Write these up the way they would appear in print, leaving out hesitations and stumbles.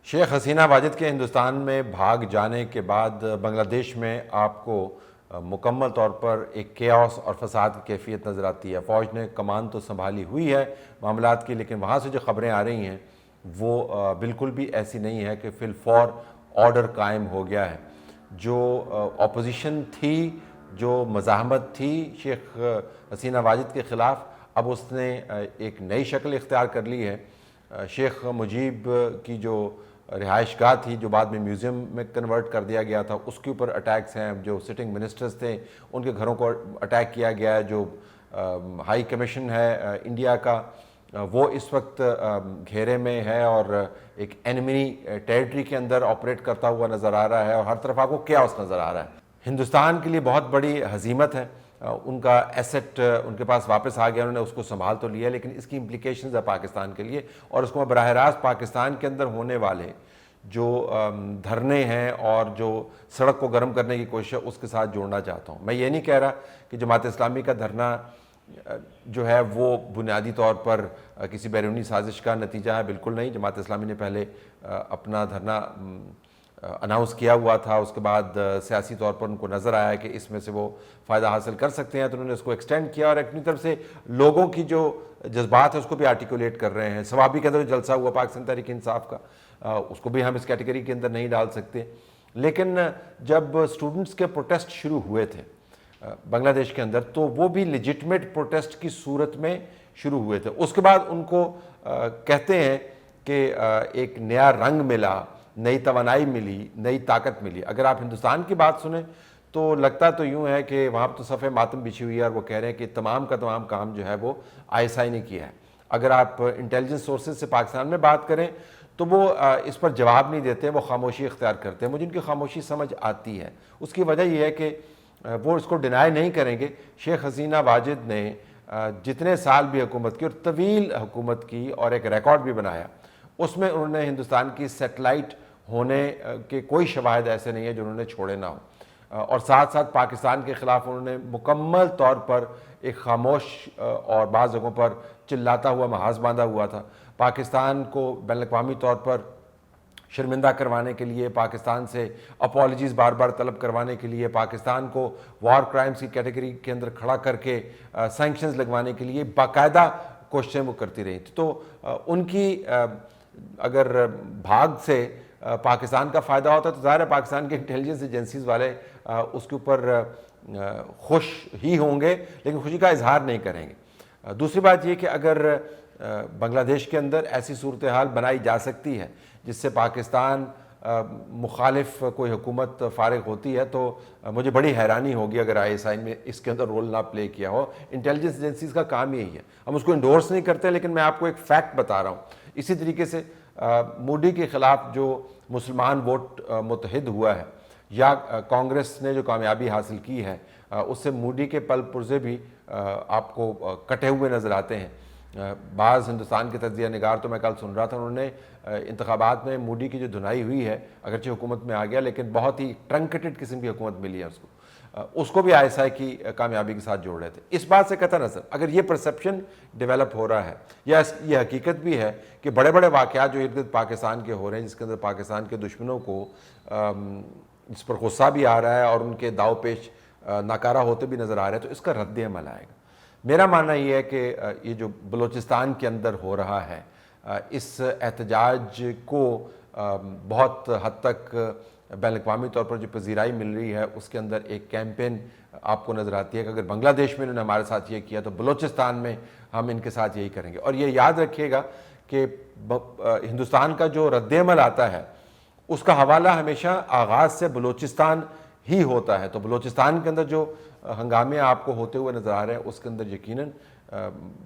शेख हसीना वाजिद के हिंदुस्तान में भाग जाने के बाद बांग्लादेश में आपको मुकम्मल तौर पर एक केओस और फसाद की कैफियत नज़र आती है। फ़ौज ने कमान तो संभाली हुई है मामलात की, लेकिन वहाँ से जो ख़बरें आ रही हैं वो बिल्कुल भी ऐसी नहीं है कि फिल फॉर ऑर्डर कायम हो गया है। जो अपोजिशन थी, जो मज़ाहमत थी शेख हसीना वाजिद के ख़िलाफ़, अब उसने एक नई शक्ल इख्तियार कर ली है। शेख मुजीब की जो रिहाइशगाह थी, जो बाद में म्यूज़ियम में कन्वर्ट कर दिया गया था, उसके ऊपर अटैक्स हैं। जो सिटिंग मिनिस्टर्स थे उनके घरों को अटैक किया गया है। जो हाई कमीशन है इंडिया का, वो इस वक्त घेरे में है और एक एनिमी टेरिटरी के अंदर ऑपरेट करता हुआ नज़र आ रहा है और हर तरफ आपको कैओस नज़र आ रहा है। हिंदुस्तान के लिए बहुत बड़ी हजीमत है। उनका एसेट उनके पास वापस आ गया, उन्होंने उसको संभाल तो लिया, लेकिन इसकी इम्प्लीकेशंस है पाकिस्तान के लिए। और उसको मैं बराह रास्त पाकिस्तान के अंदर होने वाले जो धरने हैं और जो सड़क को गर्म करने की कोशिश है उसके साथ जोड़ना चाहता हूँ। मैं ये नहीं कह रहा कि जमात इस्लामी का धरना जो है वो बुनियादी तौर पर किसी बैरूनी साजिश का नतीजा है, बिल्कुल नहीं। जमात इस्लामी ने पहले अपना धरना अनाउंस किया हुआ था, उसके बाद सियासी तौर पर उनको नज़र आया कि इसमें से वो फ़ायदा हासिल कर सकते हैं, तो उन्होंने उसको एक्सटेंड किया और अपनी तरफ से लोगों की जो जज्बात है उसको भी आर्टिकुलेट कर रहे हैं। सवाबी के अंदर जलसा हुआ पाकिस्तान तहरीक इंसाफ का, उसको भी हम इस कैटेगरी के अंदर नहीं डाल सकते। लेकिन जब स्टूडेंट्स के प्रोटेस्ट शुरू हुए थे बांग्लादेश के अंदर, तो वो भी लेजिटमेट प्रोटेस्ट की सूरत में शुरू हुए थे। उसके बाद उनको कहते हैं कि एक नया रंग मिला, नई तवानाई मिली, नई ताकत मिली। अगर आप हिंदुस्तान की बात सुने तो लगता तो यूँ है कि वहाँ पर तो सफ़े मातम बिछी हुई है और वो कह रहे हैं कि तमाम का तमाम काम जो है वो ISI ने किया है। अगर आप इंटेलिजेंस सोर्सेज से पाकिस्तान में बात करें तो वो इस पर जवाब नहीं देते, वो खामोशी इख्तियार करते हैं। मुझे उनकी खामोशी समझ आती है। उसकी वजह यह है कि वो इसको डिनाई नहीं करेंगे। शेख हसीना वाजिद ने जितने साल भी हुकूमत की और तवील हुकूमत की और एक रिकॉर्ड भी बनाया, उसमें उन्होंने हिंदुस्तान की सेटेलाइट होने के कोई शवाहिद ऐसे नहीं है जो उन्होंने छोड़े ना हो। और साथ साथ पाकिस्तान के ख़िलाफ़ उन्होंने मुकम्मल तौर पर एक खामोश और बाज़ जगहों पर चिल्लाता हुआ महाज बांधा हुआ था। पाकिस्तान को बैनुल-अक़वामी तौर पर शर्मिंदा करवाने के लिए, पाकिस्तान से अपॉलॉजीज़ बार बार तलब करवाने के लिए, पाकिस्तान को वॉर क्राइम्स की कैटेगरी के अंदर खड़ा करके सैंक्शंस लगवाने के लिए बाकायदा कोशिशें वो करती रही थी। तो उनकी अगर भाग से पाकिस्तान का फ़ायदा होता तो ज़ाहिर है पाकिस्तान के इंटेलिजेंस एजेंसीज़ वाले उसके ऊपर खुश ही होंगे, लेकिन खुशी का इजहार नहीं करेंगे। दूसरी बात ये कि अगर बांग्लादेश के अंदर ऐसी सूरत हाल बनाई जा सकती है जिससे पाकिस्तान मुखालिफ कोई हुकूमत फारिग होती है, तो मुझे बड़ी हैरानी होगी अगर ISI में इसके अंदर रोल ना प्ले किया हो। इंटेलिजेंस एजेंसीज़ का काम यही है। हम उसको इंडोर्स नहीं करते, लेकिन मैं आपको एक फैक्ट बता रहा हूँ। इसी तरीके से मोदी के ख़िलाफ़ जो मुसलमान वोट मुतहिद हुआ है या कांग्रेस ने जो कामयाबी हासिल की है, उससे मोदी के पल पुर्जे भी आपको कटे हुए नज़र आते हैं। बाज़ हिंदुस्तान के तज्ज़िया निगार, तो मैं कल सुन रहा था, उन्होंने इंतखाबात में मोदी की जो धुनाई हुई है, अगरचे हुकूमत में आ गया लेकिन बहुत ही ट्रंकेटेड किस्म की हुकूमत मिली है उसको भी ISI की कामयाबी के साथ जोड़ रहे थे। इस बात से कतई नज़र अगर ये परसेप्शन डेवलप हो रहा है या ये हकीकत भी है कि बड़े बड़े वाक़यात जो इर्द गिर्द पाकिस्तान के हो रहे हैं, जिसके अंदर पाकिस्तान के दुश्मनों को जिस पर गुस्सा भी आ रहा है और उनके दाव पेश नाकारा होते भी नज़र आ रहे हैं, तो इसका रद्द अमल आएगा। मेरा मानना ये है कि ये जो बलूचिस्तान के अंदर हो रहा है, इस एहतजाज को बहुत हद तक बैनुल-अक़वामी तौर पर जो पज़ीराई मिल रही है, उसके अंदर एक कैंपेन आपको नज़र आती है कि अगर बांग्लादेश में इन्होंने हमारे साथ ये किया तो बलूचिस्तान में हम इनके साथ यही करेंगे। और ये याद रखिएगा कि हिंदुस्तान का जो रद्द-ए-अमल आता है उसका हवाला हमेशा आगाज़ से बलूचिस्तान ही होता है। तो बलूचिस्तान के अंदर जो हंगामे आपको होते हुए नज़र आ रहे हैं, उसके अंदर यकीनन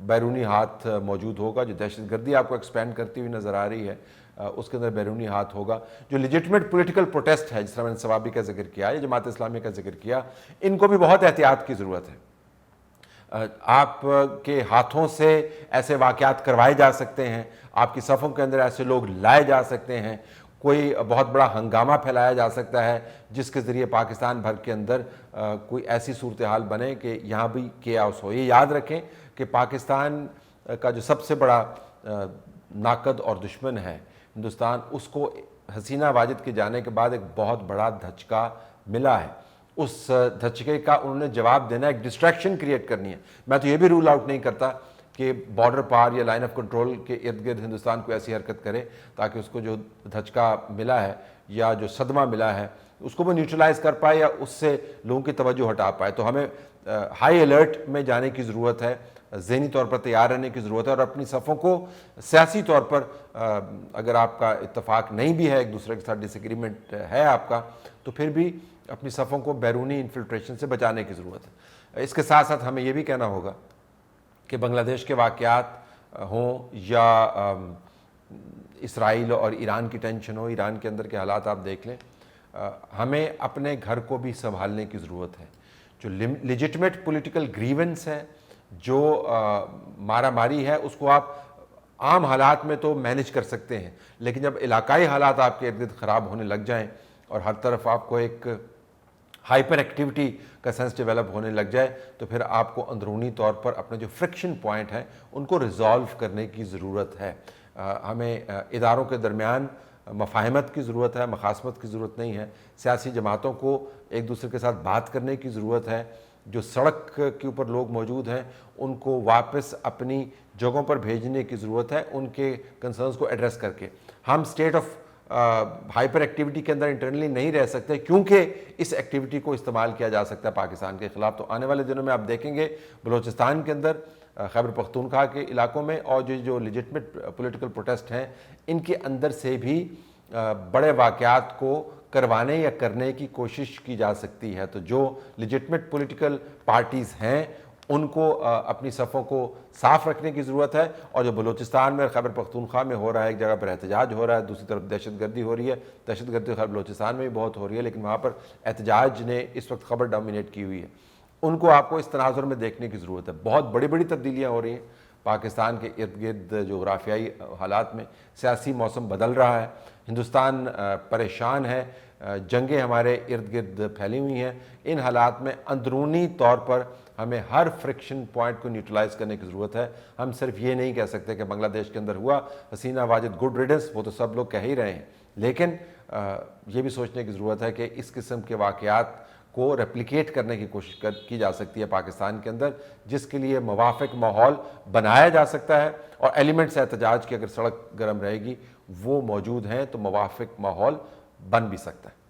बैरूनी हाथ मौजूद होगा। जो दहशतगर्दी आपको एक्सपेंड करती हुई नज़र आ रही है, उसके अंदर बैरूनी हाथ होगा। जो लेजिटिमेट पॉलिटिकल प्रोटेस्ट है, जिस तरह मैंने सवाबी का जिक्र किया या जमात इस्लामी का जिक्र किया, इनको भी बहुत एहतियात की ज़रूरत है। आपके हाथों से ऐसे वाक़यात करवाए जा सकते हैं, आपकी सफ़ों के अंदर ऐसे लोग लाए जा सकते हैं, कोई बहुत बड़ा हंगामा फैलाया जा सकता है जिसके ज़रिए पाकिस्तान भर के अंदर कोई ऐसी सूरत हाल बने कि यहाँ भी केओस हो। ये याद रखें कि पाकिस्तान का जो सबसे बड़ा नाकद और दुश्मन है ہندوستان اس کو حسینہ واجد کے جانے کے بعد ایک بہت بڑا دھچکا ملا ہے. اس دھچکے کا انہوں نے جواب دینا ہے, ایک ڈسٹریکشن کریٹ کرنی ہے. میں تو یہ بھی رول آؤٹ نہیں کرتا کہ بارڈر پار یا لائن آف کنٹرول کے ارد گرد ہندوستان کو ایسی حرکت کرے تاکہ اس کو جو دھچکا ملا ہے یا جو صدمہ ملا ہے اس کو وہ نیوٹرلائز کر پائے یا اس سے لوگوں کی توجہ ہٹا پائے. تو ہمیں ہائی الرٹ میں جانے کی ضرورت ہے, ذہنی طور پر تیار رہنے کی ضرورت ہے, اور اپنی صفوں کو سیاسی طور پر اگر آپ کا اتفاق نہیں بھی ہے, ایک دوسرے کے ساتھ ڈس ایگریمنٹ ہے آپ کا, تو پھر بھی اپنی صفوں کو بیرونی انفلٹریشن سے بچانے کی ضرورت ہے. اس کے ساتھ ساتھ ہمیں یہ بھی کہنا ہوگا کہ بنگلہ دیش کے واقعات ہوں یا اسرائیل اور ایران کی ٹینشن ہو, ایران کے اندر کے حالات آپ دیکھ لیں, ہمیں اپنے گھر کو بھی سنبھالنے کی ضرورت ہے. جو لیجٹمیٹ پولیٹیکل گریونس ہے, جو مارا ماری ہے, اس کو آپ عام حالات میں تو مینج کر سکتے ہیں, لیکن جب علاقائی حالات آپ کے ارد گرد خراب ہونے لگ جائیں اور ہر طرف آپ کو ایک ہائپر ایکٹیویٹی کا سینس ڈیولپ ہونے لگ جائے, تو پھر آپ کو اندرونی طور پر اپنے جو فرکشن پوائنٹ ہیں ان کو ریزالو کرنے کی ضرورت ہے. ہمیں اداروں کے درمیان مفاہمت کی ضرورت ہے, مخاصمت کی ضرورت نہیں ہے. سیاسی جماعتوں کو ایک دوسرے کے ساتھ بات کرنے کی ضرورت ہے. جو سڑک کے اوپر لوگ موجود ہیں ان کو واپس اپنی جگہوں پر بھیجنے کی ضرورت ہے, ان کے کنسرنز کو ایڈریس کر کے. ہم اسٹیٹ آف ہائپر ایکٹیویٹی کے اندر انٹرنلی نہیں رہ سکتے, کیونکہ اس ایکٹیویٹی کو استعمال کیا جا سکتا ہے پاکستان کے خلاف. تو آنے والے دنوں میں آپ دیکھیں گے بلوچستان کے اندر, خیبر پختونخوا کے علاقوں میں, اور جو لیجٹمیٹ پولیٹیکل پروٹیسٹ ہیں ان کے اندر سے بھی بڑے واقعات کو کروانے یا کرنے کی کوشش کی جا سکتی ہے. تو جو لیجٹمیٹ پولیٹیکل پارٹیز ہیں ان کو اپنی صفوں کو صاف رکھنے کی ضرورت ہے, اور جو بلوچستان میں اور خیبر پختونخوا میں ہو رہا ہے, ایک جگہ پر احتجاج ہو رہا ہے, دوسری طرف دہشت گردی ہو رہی ہے. دہشت گردی خیبر بلوچستان میں بھی بہت ہو رہی ہے, لیکن وہاں پر احتجاج نے اس وقت خبر ڈومینیٹ کی ہوئی ہے. ان کو آپ کو اس تناظر میں دیکھنے کی ضرورت ہے. بہت بڑی بڑی تبدیلیاں ہو رہی ہیں پاکستان کے ارد گرد, جغرافیائی حالات میں سیاسی موسم بدل رہا ہے, ہندوستان پریشان ہے, جنگیں ہمارے ارد گرد پھیلی ہوئی ہیں. ان حالات میں اندرونی طور پر ہمیں ہر فرکشن پوائنٹ کو نیوٹرلائز کرنے کی ضرورت ہے. ہم صرف یہ نہیں کہہ سکتے کہ بنگلہ دیش کے اندر ہوا حسینہ واجد گڈ ریڈنس, وہ تو سب لوگ کہہ ہی رہے ہیں, لیکن یہ بھی سوچنے کی ضرورت ہے کہ اس قسم کے واقعات کو ریپلیکیٹ کرنے کی کوشش کی جا سکتی ہے پاکستان کے اندر, جس کے لیے موافق ماحول بنایا جا سکتا ہے, اور ایلیمنٹس احتجاج کی اگر سڑک گرم رہے گی وہ موجود ہیں تو موافق ماحول بن بھی سکتا ہے.